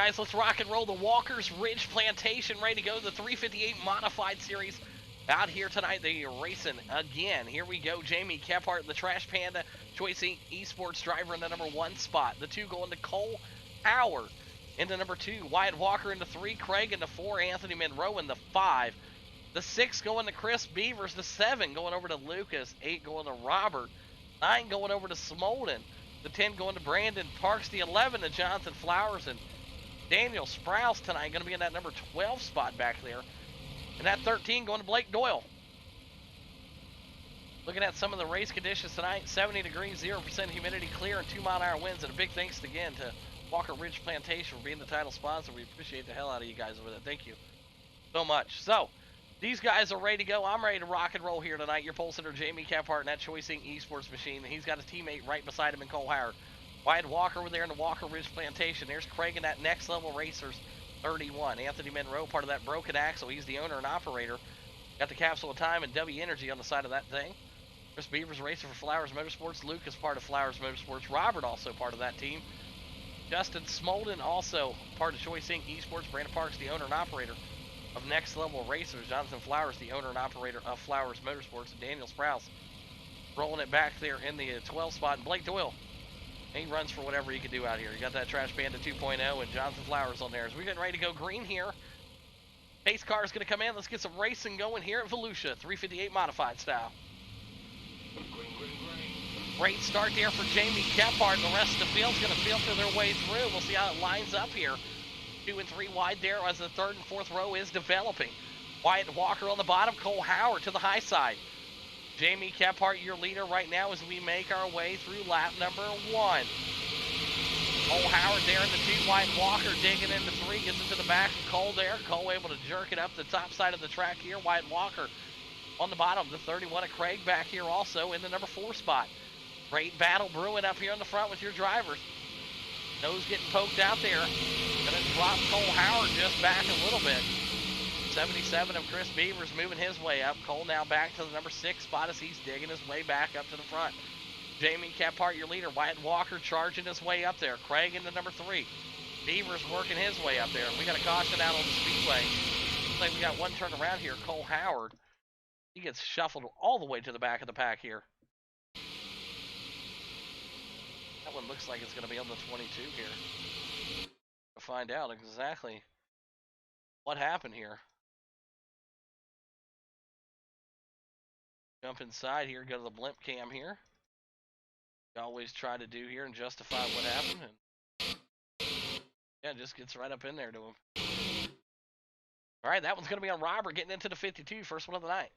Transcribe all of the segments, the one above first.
guys, let's rock and roll. The Walker's Ridge Plantation ready to go. The 358 Modified Series out here tonight. They're racing again. Here we go. Jamie Kephart, the Trash Panda, Choice Esports driver in the number 1 spot. The 2 going to Cole Howard into number 2. Wyatt Walker into 3. Craig into 4. Anthony Monroe in the 5. The 6 going to Chris Beavers. The 7 going over to Lucas. 8 going to Robert. 9 going over to Smolden. The 10 going to Brandon Parks. The 11 to Jonathan Flowers. And Daniel Sprouse tonight going to be in that number 12 spot back there. And that 13 going to Blake Doyle. Looking at some of the race conditions tonight. 70 degrees, 0% humidity, clear, and 2-mile-an-hour winds. And a big thanks again to Walker Ridge Plantation for being the title sponsor. We appreciate the hell out of you guys over there. Thank you so much. So, these guys are ready to go. I'm ready to rock and roll here tonight. Your pole sitter, Jamie Kephart, and that Choice Esports machine. He's got a teammate right beside him in Cole Howard. Wyatt Walker over there in the Walker Ridge Plantation. There's Craig in that Next Level Racers 31. Anthony Monroe, part of that Broken Axle. He's the owner and operator. Got the Capsule of Time and W Energy on the side of that thing. Chris Beavers racing for Flowers Motorsports. Lucas part of Flowers Motorsports. Robert also part of that team. Justin Smolden also part of Choice Esports. Brandon Parks, the owner and operator of Next Level Racers. Jonathan Flowers, the owner and operator of Flowers Motorsports. And Daniel Sprouse rolling it back there in the 12 spot. And Blake Doyle, he runs for whatever he can do out here. You got that Trash Panda 2.0 and Jonathan Flowers on there. As we're getting ready to go green here. Pace car is going to come in. Let's get some racing going here at Volusia, 358 modified style. Great start there for Jamie Kephart. The rest of the field's going to filter their way through. We'll see how it lines up here. 2 and 3 wide there as the 3rd and 4th row is developing. Wyatt Walker on the bottom. Cole Howard to the high side. Jamie Kephart, your leader right now as we make our way through lap number 1. Cole Howard there in the 2. Wyatt Walker digging into 3. Gets it to the back of Cole there. Cole able to jerk it up the top side of the track here. Wyatt Walker on the bottom. The 31 of Craig back here also in the number 4 spot. Great battle brewing up here in the front with your drivers. Nose getting poked out there. Gonna drop Cole Howard just back a little bit. 77 of Chris Beavers moving his way up. Cole now back to the number 6 spot as he's digging his way back up to the front. Jamie Kephart, your leader. Wyatt Walker charging his way up there. Craig in the number 3. Beavers working his way up there. We got a caution out on the speedway. Looks like we got one turn around here. Cole Howard, he gets shuffled all the way to the back of the pack here. That one looks like it's going to be on the 22 here. To find out exactly what happened here. Jump inside here, go to the blimp cam here. You always try to do here and justify what happened. And yeah, just gets right up in there to him. All right, that one's going to be on Robert getting into the 52, first one of the night.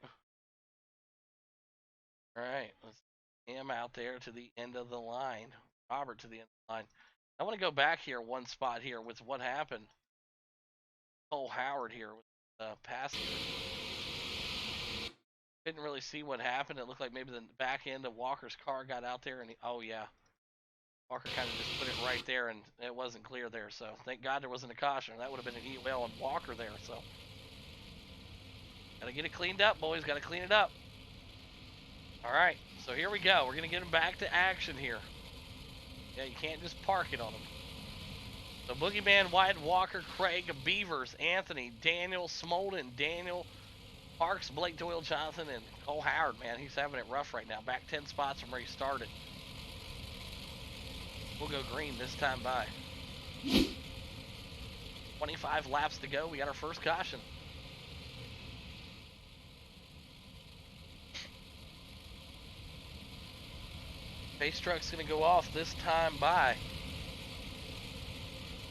All right, let's get him out there to the end of the line. Robert to the end of the line. I want to go back here one spot here with what happened. Cole Howard here with the passenger. Didn't really see what happened. It looked like maybe the back end of Walker's car got out there and oh yeah. Walker kind of just put it right there and it wasn't clear there. So thank God there wasn't a caution. That would have been an EOL on Walker there. So gotta get it cleaned up, boys. Gotta clean it up. All right. So here we go. We're gonna get him back to action here. Yeah, you can't just park it on him. So Boogeyman, Wyatt Walker, Craig, Beavers, Anthony, Daniel, Smolden, Daniel, Parks, Blake Doyle, Jonathan, and Cole Howard, man. He's having it rough right now. Back 10 spots from where he started. We'll go green this time by. 25 laps to go. We got our first caution. Pace truck's going to go off this time by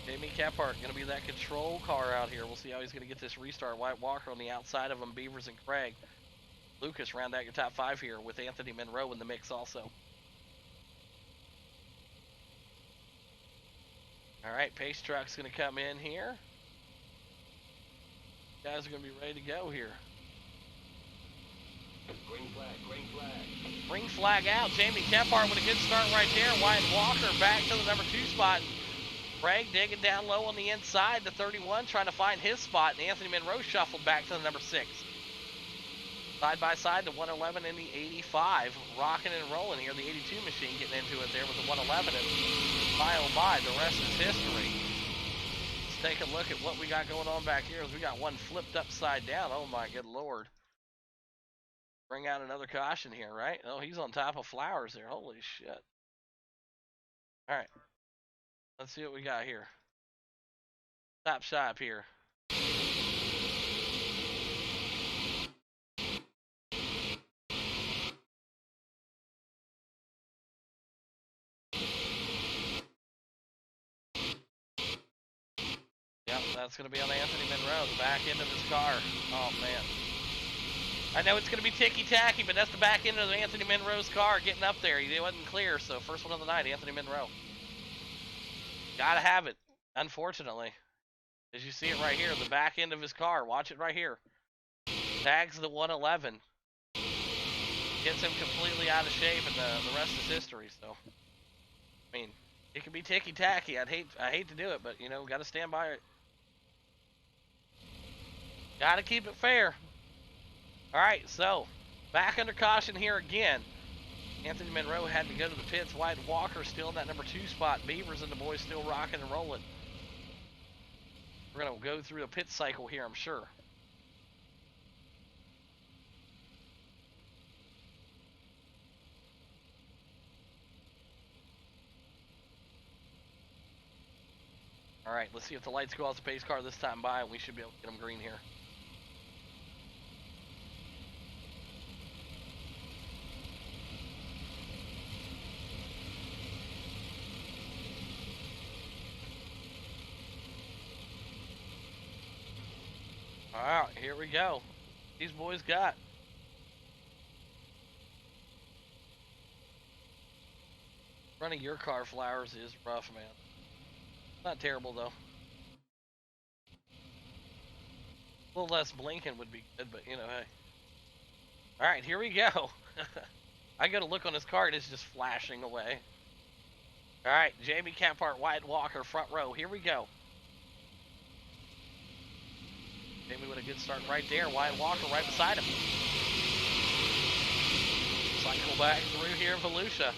Jamie Kephart. Going to be that control car out here. We'll see how he's going to get this restart. Wyatt Walker on the outside of him. Beavers and Craig. Lucas round out your top 5 here with Anthony Monroe in the mix also. All right, pace truck's going to come in here. Guys are going to be ready to go here. Green flag, green flag. Green flag out. Jamie Kephart with a good start right there. Wyatt Walker back to the number 2 spot. Craig digging down low on the inside. The 31 trying to find his spot. And Anthony Monroe shuffled back to the number 6. Side by side, the 111 and the 85. Rocking and rolling here. The 82 machine getting into it there with the 111. And my oh my, the rest is history. take a look at what we got going on back here. We got one flipped upside down. Oh my good lord. Bring out another caution here, right? Oh, he's on top of Flowers there. Holy shit. Alright. Let's see what we got here. Top shop here. Yep, that's going to be on Anthony Monroe, the back end of his car. Oh, man. I know it's going to be ticky-tacky, but that's the back end of Anthony Monroe's car getting up there. He wasn't clear, so first one of the night, Anthony Monroe. Gotta have it, unfortunately. As you see it right here, the back end of his car. Watch it right here. Tags the 111. Gets him completely out of shape, and the rest is history, so. I mean, it can be ticky-tacky. I hate to do it, but, you know, gotta stand by it. Gotta keep it fair. Alright, so, back under caution here again. Anthony Monroe had to go to the pits. Wyatt Walker still in that number 2 spot. Beavers and the boys still rocking and rolling. We're going to go through a pit cycle here, I'm sure. Alright, let's see if the lights go off the pace car this time by. We should be able to get them green here. Alright, here we go. These boys got. Running your car, Flowers, is rough, man. Not terrible, though. A little less blinking would be good, but, you know, hey. Alright, here we go. I got to look on his car, and it's just flashing away. Alright, Jamie Campart, Wyatt Walker, front row. Here we go. Jamie with a good start right there. Wyatt Walker right beside him. Cycle back through here, Volusia.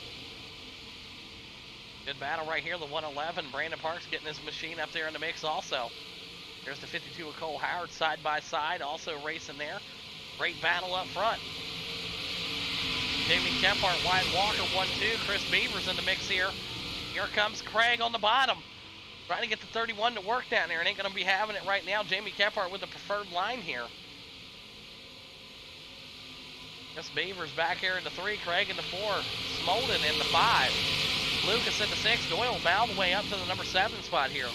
Good battle right here, the 111. Brandon Parks getting his machine up there in the mix also. There's the 52 of Cole Howard side by side, also racing there. Great battle up front. Jamie Campart, Wyatt Walker, 1-2. Chris Beavers in the mix here. Here comes Craig on the bottom. Trying to get the 31 to work down there and ain't going to be having it right now. Jamie Campart with the preferred line here. Chris Beavers back here in the 3. Craig in the 4. Smolden in the 5. Lucas in the 6. Doyle all the way up to the number 7 spot here.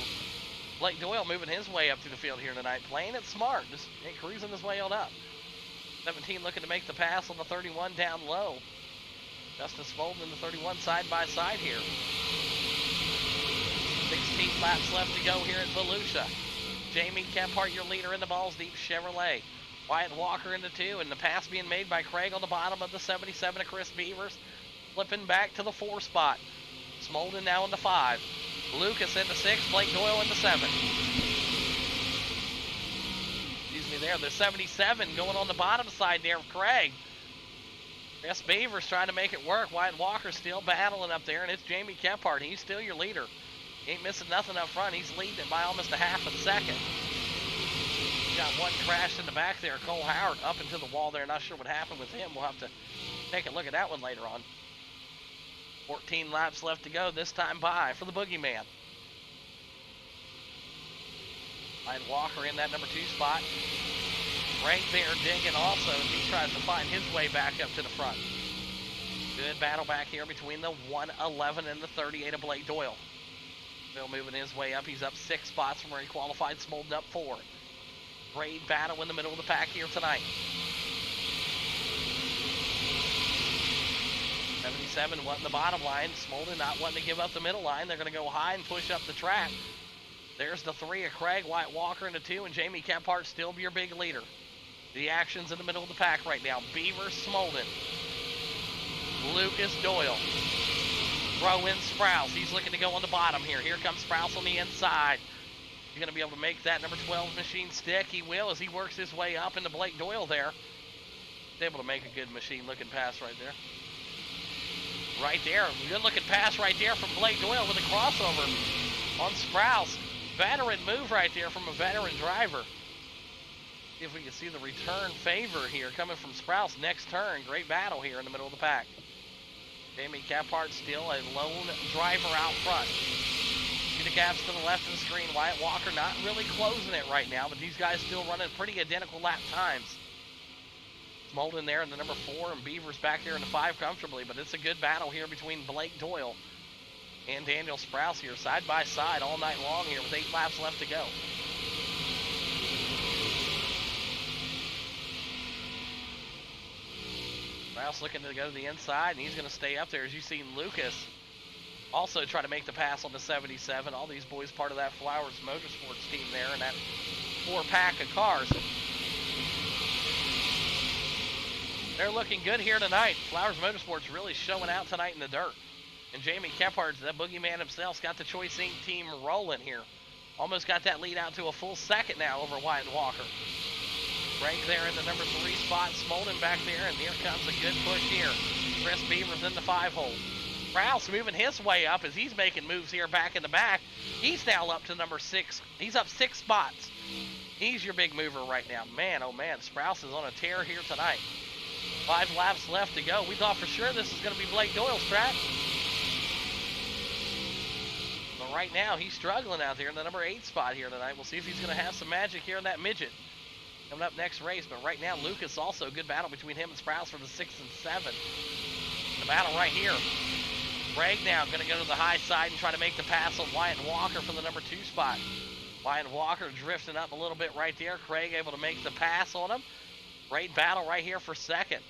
Blake Doyle moving his way up through the field here tonight. Playing it smart. Just cruising his way on up. 17 looking to make the pass on the 31 down low. Justin Smolden in the 31 side by side here. 16 laps left to go here at Volusia. Jamie Campart, your leader in the Balls Deep Chevrolet. Wyatt Walker in the 2, and the pass being made by Craig on the bottom of the 77 of Chris Beavers. Flipping back to the 4 spot. Smolden now in the 5. Lucas in the 6, Blake Doyle in the 7. Excuse me there, the 77 going on the bottom side there of Craig. Chris Beavers trying to make it work. Wyatt Walker still battling up there, and it's Jamie Campart. He's still your leader. He ain't missing nothing up front. He's leading it by almost a half a second. Got one crash in the back there. Cole Howard up into the wall there. Not sure what happened with him. We'll have to take a look at that one later on. 14 laps left to go. This time by for the Boogeyman. Wyatt Walker in that number 2 spot. Right there digging also as he tries to find his way back up to the front. Good battle back here between the 111 and the 38 of Blake Doyle. Doyle moving his way up. He's up 6 spots from where he qualified. Smolden up 4. Great battle in the middle of the pack here tonight. 77 wanting the bottom line. Smolden not wanting to give up the middle line. They're going to go high and push up the track. There's the 3 of Craig, Wyatt Walker in the 2, and Jamie Campart still your big leader. The action's in the middle of the pack right now. Beaver, Smolden. Lucas, Doyle. Throw in Sprouse. He's looking to go on the bottom here. Here comes Sprouse on the inside. He's going to be able to make that number 12 machine stick. He will as he works his way up into Blake Doyle there. He's able to make a good machine-looking pass right there. Right there. Good-looking pass right there from Blake Doyle with a crossover on Sprouse. Veteran move right there from a veteran driver. See if we can see the return favor here coming from Sprouse. Next turn, great battle here in the middle of the pack. Jamie Caphart still a lone driver out front. See the caps to the left of the screen. Wyatt Walker not really closing it right now, but these guys still running pretty identical lap times. Smolden there in the number 4, and Beavers back there in the 5 comfortably, but it's a good battle here between Blake Doyle and Daniel Sprouse here, side by side all night long here with 8 laps left to go. Sprouse looking to go to the inside, and he's going to stay up there. As you've seen Lucas also try to make the pass on the 77. All these boys part of that Flowers Motorsports team there, and that 4-pack of cars. They're looking good here tonight. Flowers Motorsports really showing out tonight in the dirt. And Jamie Kephart, the boogeyman himself, got the Choice Inc. team rolling here. Almost got that lead out to a full second now over Wyatt Walker. Right there in the number 3 spot, Smolden back there, and here comes a good push here. Chris Beavers in the 5-hole. Rouse moving his way up as he's making moves here back in the back. He's now up to number 6. He's up 6 spots. He's your big mover right now. Man, oh man, Sprouse is on a tear here tonight. 5 laps left to go. We thought for sure this was going to be Blake Doyle's track. But right now, he's struggling out there in the number 8 spot here tonight. We'll see if he's going to have some magic here in that midget coming up next race. But right now, Lucas also a good battle between him and Sprouse for the 6 and 7. The battle right here. Craig now going to go to the high side and try to make the pass on Wyatt Walker for the number 2 spot. Wyatt Walker drifting up a little bit right there. Craig able to make the pass on him. Great battle right here for second.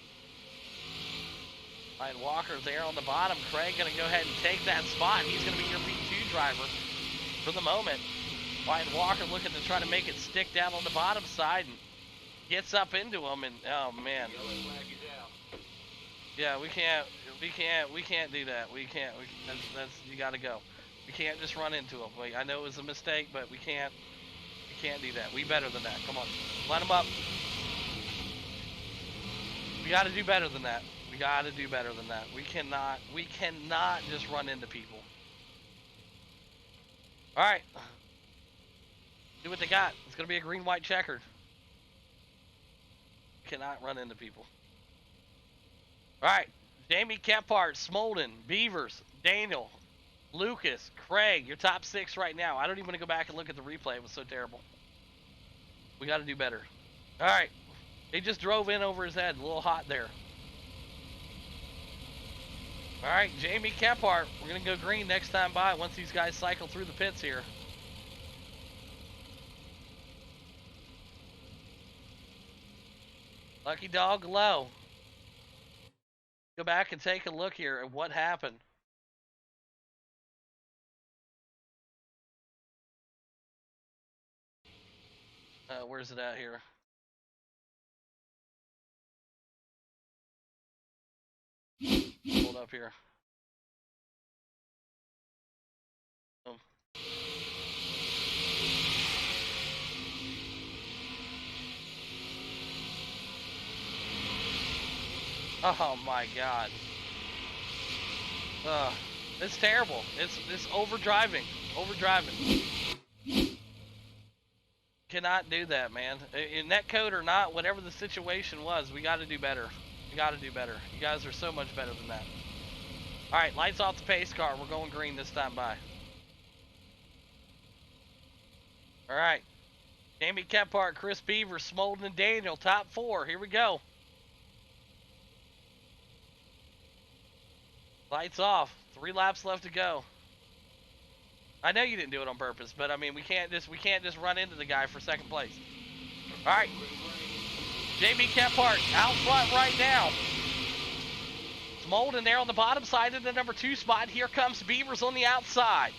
Wyatt Walker there on the bottom. Craig going to go ahead and take that spot. He's going to be your P2 driver for the moment. Wyatt Walker looking to try to make it stick down on the bottom side and gets up into him, and oh man. Yeah, we can't do that. That's you got to go. We can't just run into him. I know it was a mistake, but we can't do that. We better than that. Come on, line him up. We got to do better than that. We got to do better than that. We cannot just run into people. All right. Do what they got. It's going to be a green-white checkered. Cannot run into people. All right. Jamie Kephart, Smolden, Beavers, Daniel, Lucas, Craig, your top 6 right now. I don't even want to go back and look at the replay. It was so terrible. We got to do better. All right. He just drove in over his head. A little hot there. All right, Jamie Kephart. We're going to go green next time by once these guys cycle through the pits here. Lucky Dog low. Go back and take a look here at what happened. Where's it at here? Hold up here. Oh my God. It's terrible. It's overdriving. Cannot do that, man. In net code or not, whatever the situation was, we got to do better. We got to do better. You guys are so much better than that. All right, lights off the pace car. We're going green this time by. All right. Jamie Kephart, Chris Beaver, Smolden, and Daniel, top 4. Here we go. Lights off. 3 laps left to go. I know you didn't do it on purpose, but I mean we can't just run into the guy for second place. All right. Jamie Kephart out front right now. Smolden there on the bottom side of the number 2 spot. Here comes Beavers on the outside.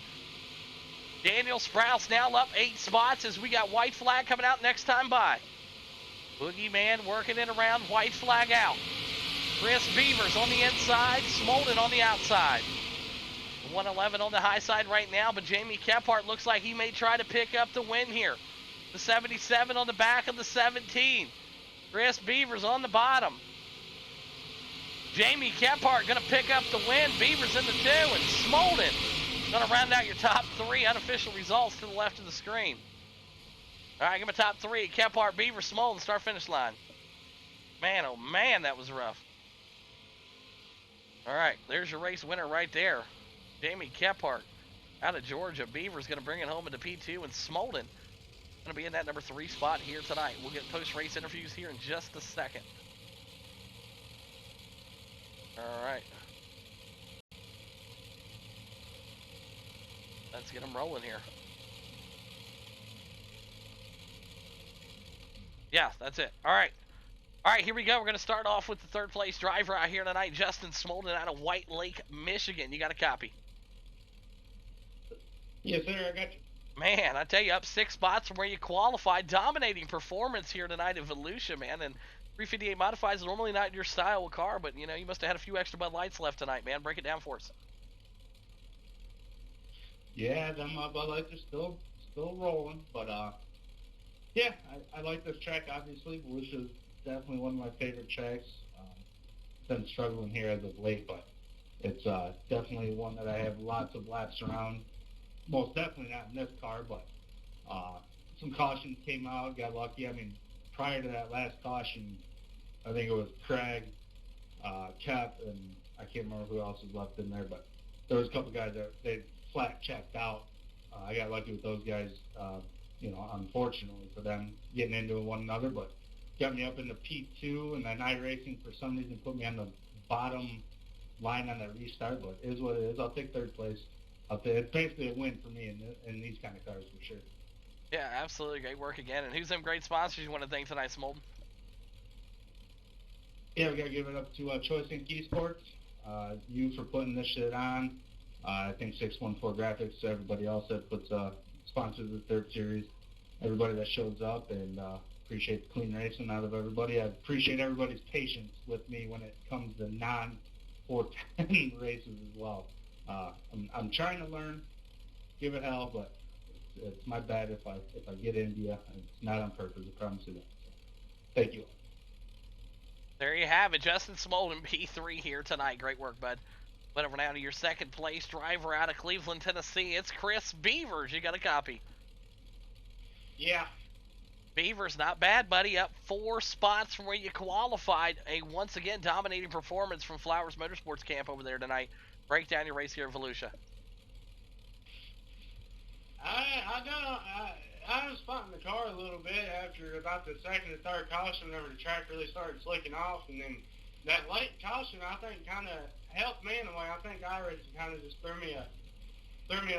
Daniel Sprouse now up 8 spots as we got white flag coming out next time by. Boogeyman working it around, white flag out. Chris Beavers on the inside, Smolden on the outside. 111 on the high side right now, but Jamie Kephart looks like he may try to pick up the win here. The 77 on the back of the 17. Chris Beavers on the bottom. Jamie Kephart going to pick up the win. Beavers in the 2, and Smolden Gonna round out your top 3 unofficial results to the left of the screen. All right, give me top 3. Kephart, Beaver, Smolden, start finish line. Man, oh man, that was rough. All right, there's your race winner right there. Jamie Kephart out of Georgia. Beaver's gonna bring it home into P2, and Smolden gonna be in that number 3 spot here tonight. We'll get post-race interviews here in just a second. All right. Let's get them rolling here. Yeah, that's it. All right. All right, here we go. We're going to start off with the third place driver out here tonight, Justin Smolden out of White Lake, Michigan. You got a copy? Yes, sir. I got you. Man, I tell you, up 6 spots from where you qualified. Dominating performance here tonight at Volusia, man. And 358 Modified is normally not your style of car, but, you know, you must have had a few extra Bud Lights left tonight, man. Break it down for us. Yeah, them Bud Lights are still rolling, but yeah, I like this track. Obviously, Volusia is definitely one of my favorite tracks. Been struggling here as of late, but it's definitely one that I have lots of laps around. Most definitely not in this car, but some cautions came out. Got lucky. I mean, prior to that last caution, I think it was Craig, Kep, and I can't remember who else was left in there, but there was a couple guys that they flat checked out. I got lucky with those guys, you know, unfortunately for them getting into one another, but got me up into P2, and then iRacing for some reason put me on the bottom line on that restart, but it is what it is. I'll take third place. It's basically a win for me in these kind of cars for sure. Yeah, absolutely. Great work again. And who's them great sponsors you want to thank tonight, Smolden? Yeah, we got to give it up to Choice Inc. Esports, you for putting this shit on. I think 614 Graphics, everybody else that puts sponsors the third series, everybody that shows up, and appreciate the clean racing out of everybody. I appreciate everybody's patience with me when it comes to non-410 races as well. I'm trying to learn, give it hell, but it's my bad if I get into you. It's not on purpose, I promise you that. So, thank you. There you have it. Justin Smolden, P3 here tonight. Great work, bud. But over now to your second place driver out of Cleveland, Tennessee. It's Chris Beavers. You got a copy? Yeah. Beavers, not bad, buddy. Up 4 spots from where you qualified. A once again dominating performance from Flowers Motorsports Camp over there tonight. Break down your race here at Volusia. I was spotting the car a little bit after about the second or third caution whenever the track really started slicking off, and then that late caution I think kind of helped me in a way. I think Iris kind of just threw me a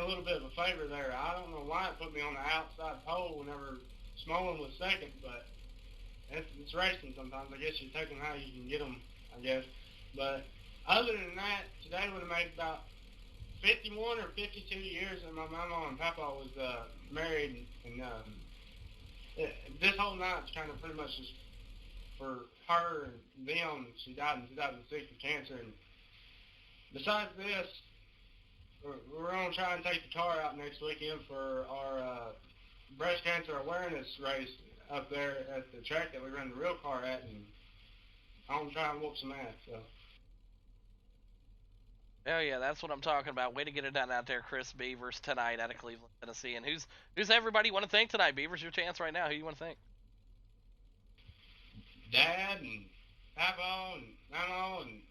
little bit of a favor there. I don't know why it put me on the outside pole whenever Smolin was second, but it's racing sometimes. I guess you take them how you can get them, I guess. But other than that, today would have made about 51 or 52 years that my mama and papa was married, and this whole night's kind of pretty much just for her and them. She died in 2006 of cancer, and besides this, we're going to try and take the car out next weekend for our breast cancer awareness race up there at the track that we run the real car at, and I'm going to try and whoop some ass, so. Oh yeah, that's what I'm talking about. Way to get it done out there, Chris Beavers, tonight out of Cleveland, Tennessee. And who's everybody you want to thank tonight, Beavers? Your chance right now. Who you want to thank? Dad and Papa and Mama and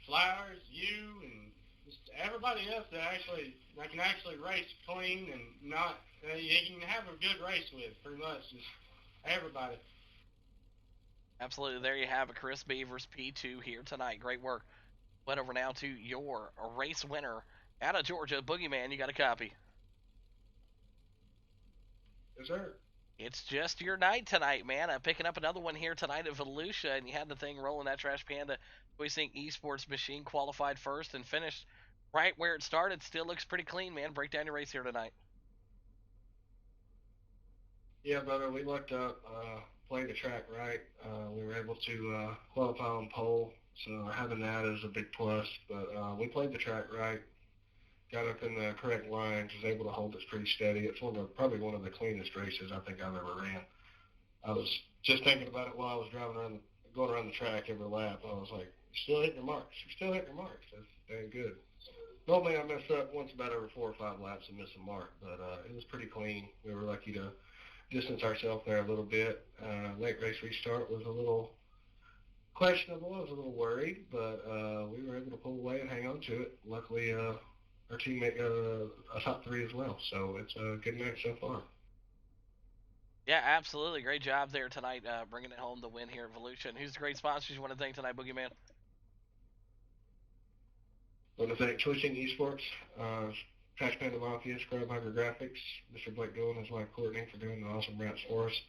Flowers, you, and just everybody else that can actually race clean and not you can have a good race with, pretty much just everybody. Absolutely. There you have it, Chris Beavers, P2 here tonight. Great work. Went over now to your race winner out of Georgia, Boogeyman. You got a copy? Yes, sir. It's just your night tonight, man. I'm picking up another one here tonight at Volusia, and you had the thing rolling. That Trash Panda Racing Esports machine qualified first and finished right where it started. Still looks pretty clean, man. Break down your race here tonight. Yeah, brother, we looked up, played the track right. We were able to qualify on pole, so having that is a big plus. But we played the track right, got up in the correct lines, was able to hold us pretty steady. It's probably one of the cleanest races I think I've ever ran. I was just thinking about it while I was going around the track every lap. I was like, you're still hitting your marks. You're still hitting your marks. That's dang good. Normally I mess up once about every 4 or 5 laps and miss a mark, but it was pretty clean. We were lucky to distance ourselves there a little bit. Late race restart was a little questionable. I was a little worried, but we were able to pull away and hang on to it. Luckily, our teammate got a top 3 as well, so it's a good match so far. Yeah, absolutely. Great job there tonight, bringing it home to win here at Volusia. And who's the great sponsors you want to thank tonight, Boogeyman? I want to thank Choicing Esports, Trash Panda Mafia, Scrub Hunger Graphics, Mr. Blake Dillon, his wife Courtney for doing the awesome wraps for us.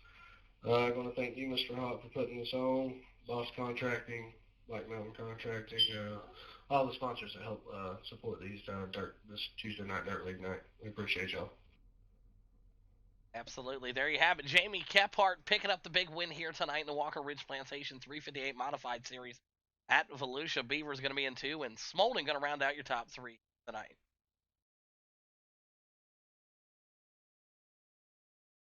I want to thank you, Mr. Hawk, for putting this on, Boss Contracting, Black Mountain Contracting, all the sponsors that help support this Tuesday night Dirt League night. We appreciate y'all. Absolutely. There you have it. Jamie Kephart picking up the big win here tonight in the Walker Ridge Plantation 358 Modified Series at Volusia. Beaver's going to be in 2, and Smolden going to round out your top 3 tonight.